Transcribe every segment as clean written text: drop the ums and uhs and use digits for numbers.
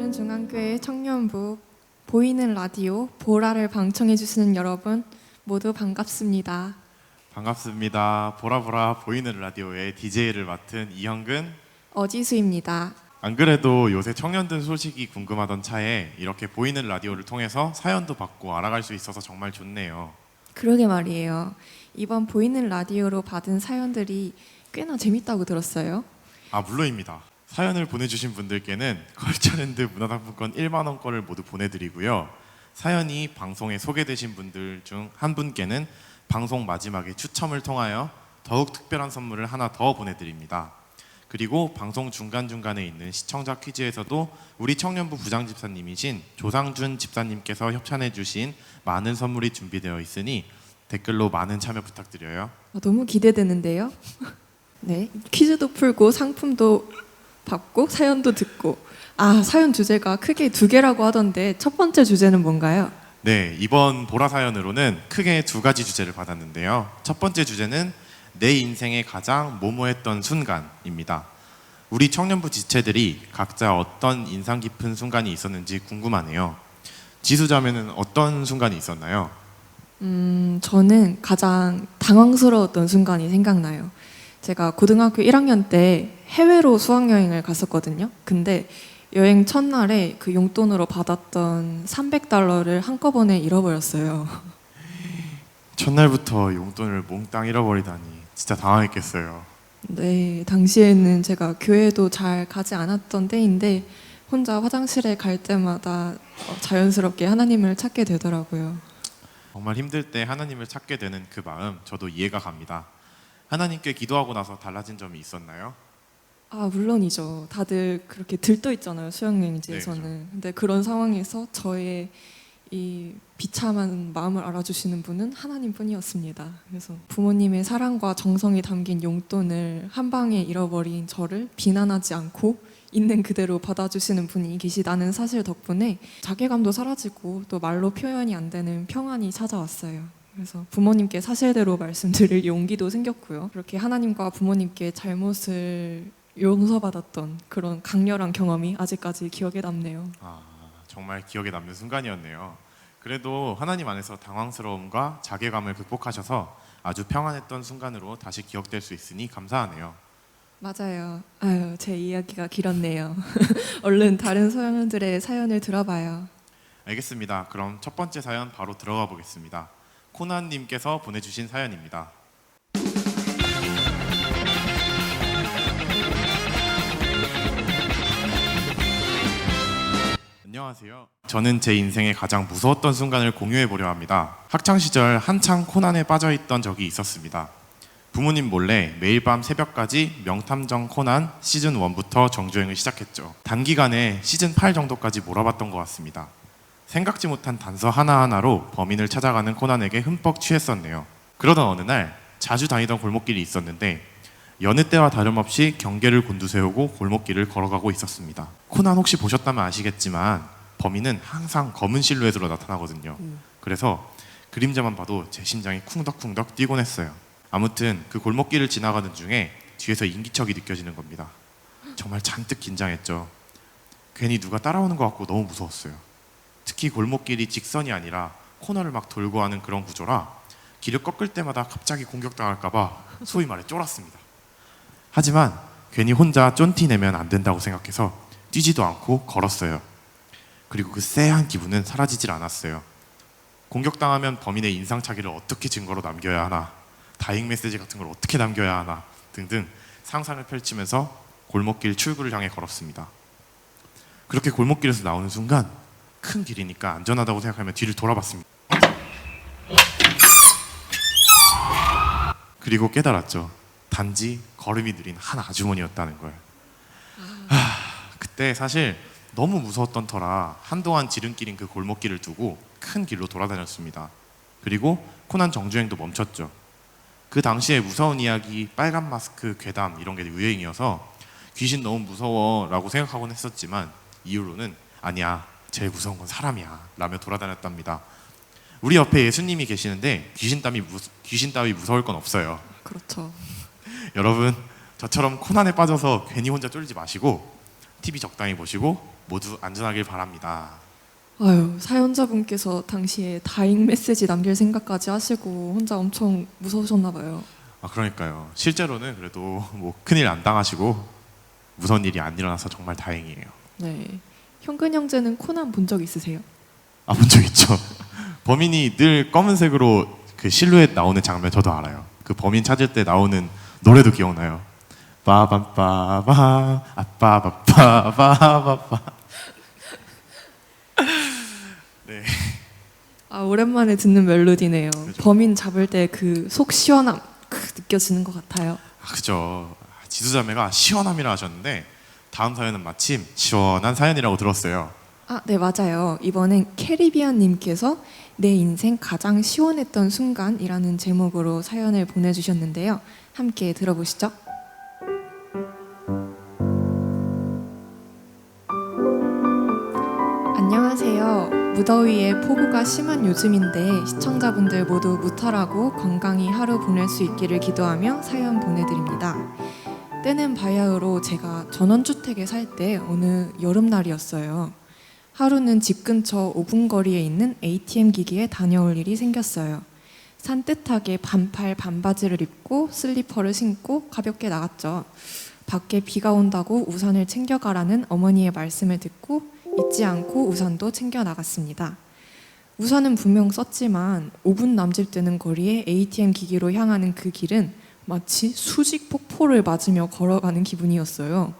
얼른중앙교회 청년부 보이는 라디오 보라를 방청해 주시는 여러분 모두 반갑습니다. 반갑습니다. 보라보라 보이는 라디오의 DJ를 맡은 이형근, 어지수입니다. 안 그래도 요새 청년들 소식이 궁금하던 차에 이렇게 보이는 라디오를 통해서 사연도 받고 알아갈 수 있어서 정말 좋네요. 그러게 말이에요. 이번 보이는 라디오로 받은 사연들이 꽤나 재밌다고 들었어요. 물론입니다. 사연을 보내주신 분들께는 걸쳐랜드 문화상품권 1만 원권을 모두 보내드리고요. 사연이 방송에 소개되신 분들 중 한 분께는 방송 마지막에 추첨을 통하여 더욱 특별한 선물을 하나 더 보내드립니다. 그리고 방송 중간중간에 있는 시청자 퀴즈에서도 우리 청년부 부장집사님이신 조상준 집사님께서 협찬해 주신 많은 선물이 준비되어 있으니 댓글로 많은 참여 부탁드려요. 너무 기대되는데요. 네, 퀴즈도 풀고 상품도 받고 사연도 듣고 사연 주제가 크게 두 개라고 하던데 첫 번째 주제는 뭔가요? 네, 이번 보라 사연으로는 크게 두 가지 주제를 받았는데요. 첫 번째 주제는 내 인생의 가장 모모했던 순간입니다. 우리 청년부 지체들이 각자 어떤 인상 깊은 순간이 있었는지 궁금하네요. 지수자매는 어떤 순간이 있었나요? 저는 가장 당황스러웠던 순간이 생각나요. 제가 고등학교 1학년 때 해외로 수학여행을 갔었거든요. 근데 여행 첫날에 그 용돈으로 받았던 $300를 한꺼번에 잃어버렸어요. 첫날부터 용돈을 몽땅 잃어버리다니 진짜 당황했겠어요. 네, 당시에는 제가 교회도 잘 가지 않았던 때인데 혼자 화장실에 갈 때마다 자연스럽게 하나님을 찾게 되더라고요. 정말 힘들 때 하나님을 찾게 되는 그 마음 저도 이해가 갑니다. 하나님께 기도하고 나서 달라진 점이 있었나요? 물론이죠. 다들 그렇게 들떠 있잖아요, 수학여행지에서는. 네, 그렇죠. 근데 그런 상황에서 저의 이 비참한 마음을 알아주시는 분은 하나님뿐이었습니다. 그래서 부모님의 사랑과 정성이 담긴 용돈을 한 방에 잃어버린 저를 비난하지 않고 있는 그대로 받아주시는 분이 계시다는 사실 덕분에 자괴감도 사라지고 또 말로 표현이 안 되는 평안이 찾아왔어요. 그래서 부모님께 사실대로 말씀드릴 용기도 생겼고요. 그렇게 하나님과 부모님께 잘못을 용서받았던 그런 강렬한 경험이 아직까지 기억에 남네요. 정말 기억에 남는 순간이었네요. 그래도 하나님 안에서 당황스러움과 자괴감을 극복하셔서 아주 평안했던 순간으로 다시 기억될 수 있으니 감사하네요. 맞아요. 제 이야기가 길었네요. 얼른 다른 소년들의 사연을 들어봐요. 알겠습니다. 그럼 첫 번째 사연 바로 들어가 보겠습니다. 코난님께서 보내주신 사연입니다. 안녕하세요. 저는 제 인생의 가장 무서웠던 순간을 공유해 보려 합니다. 학창 시절 한창 코난에 빠져 있던 적이 있었습니다. 부모님 몰래 매일 밤 새벽까지 명탐정 코난 시즌 1부터 정주행을 시작했죠. 단기간에 시즌 8 정도까지 몰아봤던 것 같습니다. 생각지 못한 단서 하나하나로 범인을 찾아가는 코난에게 흠뻑 취했었네요. 그러던 어느 날 자주 다니던 골목길이 있었는데 여느 때와 다름없이 경계를 곤두세우고 골목길을 걸어가고 있었습니다. 코난 혹시 보셨다면 아시겠지만 범인은 항상 검은 실루엣으로 나타나거든요. 그래서 그림자만 봐도 제 심장이 쿵덕쿵덕 뛰곤 했어요. 아무튼 그 골목길을 지나가는 중에 뒤에서 인기척이 느껴지는 겁니다. 정말 잔뜩 긴장했죠. 괜히 누가 따라오는 것 같고 너무 무서웠어요. 특히 골목길이 직선이 아니라 코너를 막 돌고 하는 그런 구조라 길을 꺾을 때마다 갑자기 공격당할까봐 소위 말해 쫄았습니다. 하지만 괜히 혼자 쫀티 내면 안 된다고 생각해서 뛰지도 않고 걸었어요. 그리고 그 쎄한 기분은 사라지질 않았어요. 공격당하면 범인의 인상착의를 어떻게 증거로 남겨야 하나, 다잉 메시지 같은 걸 어떻게 남겨야 하나 등등 상상을 펼치면서 골목길 출구를 향해 걸었습니다. 그렇게 골목길에서 나오는 순간 큰 길이니까 안전하다고 생각하며 뒤를 돌아봤습니다. 그리고 깨달았죠. 단지 걸음이 느린 한 아주머니였다는 걸. 그때 사실 너무 무서웠던 터라 한동안 지름길인 그 골목길을 두고 큰 길로 돌아다녔습니다. 그리고 코난 정주행도 멈췄죠. 그 당시에 무서운 이야기, 빨간 마스크, 괴담 이런 게 유행이어서 귀신 너무 무서워 라고 생각하곤 했었지만 이후로는 아니야, 제일 무서운 건 사람이야 라며 돌아다녔답니다. 우리 옆에 예수님이 계시는데 귀신 따위 무서울 건 없어요. 그렇죠. 여러분, 저처럼 코난에 빠져서 괜히 혼자 쫄지 마시고 TV 적당히 보시고 모두 안전하길 바랍니다. 아유, 사연자분께서 당시에 다잉 메시지 남길 생각까지 하시고 혼자 엄청 무서우셨나 봐요. 아, 그러니까요. 실제로는 그래도 뭐 큰일 안 당하시고 무서운 일이 안 일어나서 정말 다행이에요. 네. 현근 형제는 코난 본 적 있으세요? 아, 본 적 있죠. 범인이 늘 검은색으로 그 실루엣 나오는 장면 저도 알아요. 그 범인 찾을 때 나오는 노래도 기억나요. 빠밤빠밤 아빠바빠바바바. 네. 아, 오랜만에 듣는 멜로디네요. 그죠. 범인 잡을 때 그 속 시원함 느껴지는 것 같아요. 아, 그죠. 지수자매가 시원함이라 하셨는데 다음 사연은 마침 시원한 사연이라고 들었어요. 아, 네, 맞아요. 이번엔 캐리비안님께서 내 인생 가장 시원했던 순간이라는 제목으로 사연을 보내주셨는데요. 함께 들어보시죠. 안녕하세요. 무더위에 폭우가 심한 요즘인데 시청자분들 모두 무탈하고 건강히 하루 보낼 수 있기를 기도하며 사연 보내드립니다. 때는 바야흐로 제가 전원주택에 살 때 어느 여름날이었어요. 하루는 집 근처 5분 거리에 있는 ATM 기기에 다녀올 일이 생겼어요. 산뜻하게 반팔 반바지를 입고 슬리퍼를 신고 가볍게 나갔죠. 밖에 비가 온다고 우산을 챙겨가라는 어머니의 말씀을 듣고 잊지 않고 우산도 챙겨 나갔습니다. 우산은 분명 썼지만 5분 남짓 되는 거리에 ATM 기기로 향하는 그 길은 마치 수직 폭포를 맞으며 걸어가는 기분이었어요.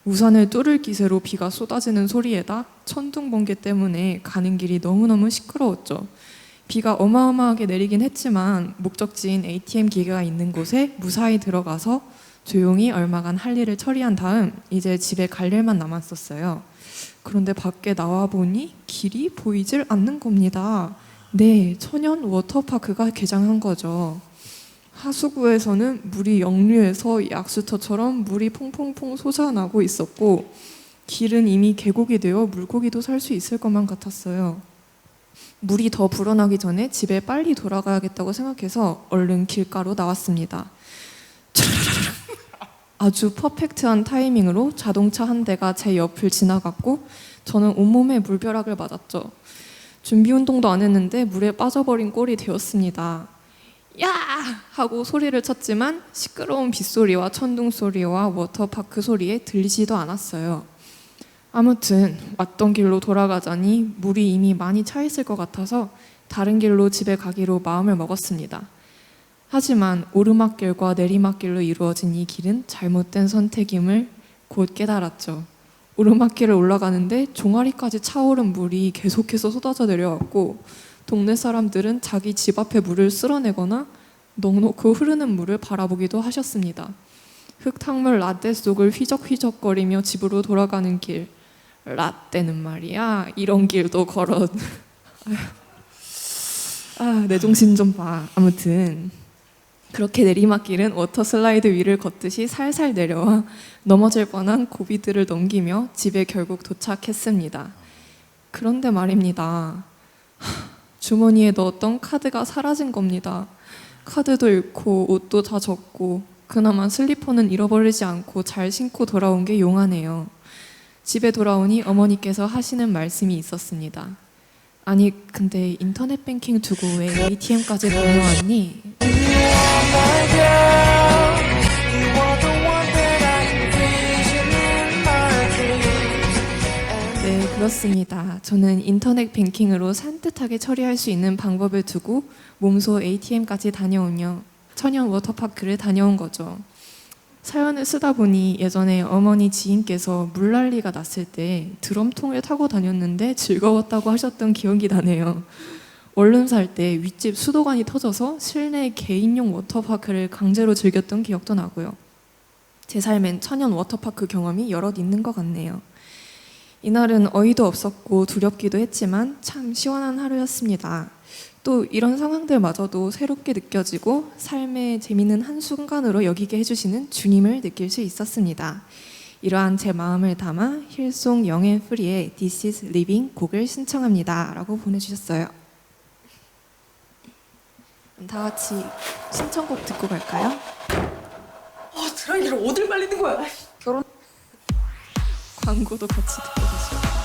우산을 뚫을 기세로 비가 쏟아지는 소리에다 천둥 번개 때문에 가는 길이 너무너무 시끄러웠죠. 비가 어마어마하게 내리긴 했지만 목적지인 ATM 기계가 있는 곳에 무사히 들어가서 조용히 얼마간 할 일을 처리한 다음 이제 집에 갈 일만 남았었어요. 그런데 밖에 나와 보니 길이 보이질 않는 겁니다. 네, 천연 워터파크가 개장한 거죠. 하수구에서는 물이 역류해서 약수터처럼 물이 퐁퐁퐁 솟아나고 있었고 길은 이미 계곡이 되어 물고기도 살 수 있을 것만 같았어요. 물이 더 불어나기 전에 집에 빨리 돌아가야겠다고 생각해서 얼른 길가로 나왔습니다. 아주 퍼펙트한 타이밍으로 자동차 한 대가 제 옆을 지나갔고 저는 온몸에 물벼락을 맞았죠. 준비 운동도 안 했는데 물에 빠져버린 꼴이 되었습니다. 야! 하고 소리를 쳤지만 시끄러운 빗소리와 천둥 소리와 워터파크 소리에 들리지도 않았어요. 아무튼 왔던 길로 돌아가자니 물이 이미 많이 차 있을 것 같아서 다른 길로 집에 가기로 마음을 먹었습니다. 하지만 오르막길과 내리막길로 이루어진 이 길은 잘못된 선택임을 곧 깨달았죠. 오르막길을 올라가는데 종아리까지 차오른 물이 계속해서 쏟아져 내려왔고 동네 사람들은 자기 집 앞에 물을 쓸어내거나 넉넉히 흐르는 물을 바라보기도 하셨습니다. 흙탕물 라떼 속을 휘적휘적거리며 집으로 돌아가는 길. 라떼는 말이야 이런 길도 걸어. 아, 내 정신 좀 봐. 아무튼 그렇게 내리막길은 워터슬라이드 위를 걷듯이 살살 내려와 넘어질 뻔한 고비들을 넘기며 집에 결국 도착했습니다. 그런데 말입니다. 주머니에 넣었던 카드가 사라진 겁니다. 카드도 잃고 옷도 다 젖고 그나마 슬리퍼는 잃어버리지 않고 잘 신고 돌아온 게 용하네요. 집에 돌아오니 어머니께서 하시는 말씀이 있었습니다. 아니 근데 인터넷 뱅킹 두고 왜 ATM까지 다녀왔니? 네, 그렇습니다. 저는 인터넷 뱅킹으로 산뜻하게 처리할 수 있는 방법을 두고 몸소 ATM까지 다녀오며 천연 워터파크를 다녀온 거죠. 사연을 쓰다 보니 예전에 어머니 지인께서 물난리가 났을 때 드럼통을 타고 다녔는데 즐거웠다고 하셨던 기억이 나네요. 원룸 살 때 윗집 수도관이 터져서 실내 개인용 워터파크를 강제로 즐겼던 기억도 나고요. 제 삶엔 천연 워터파크 경험이 여럿 있는 것 같네요. 이날은 어이도 없었고 두렵기도 했지만 참 시원한 하루였습니다. 또 이런 상황들마저도 새롭게 느껴지고 삶의 재미있는 한순간으로 여기게 해주시는 주님을 느낄 수 있었습니다. 이러한 제 마음을 담아 힐송 영앤프리의 This is Living 곡을 신청합니다 라고 보내주셨어요. 다 같이 신청곡 듣고 갈까요? 드라이기를 어딜 말리는 거야? 광고도 같이 듣고 계시고.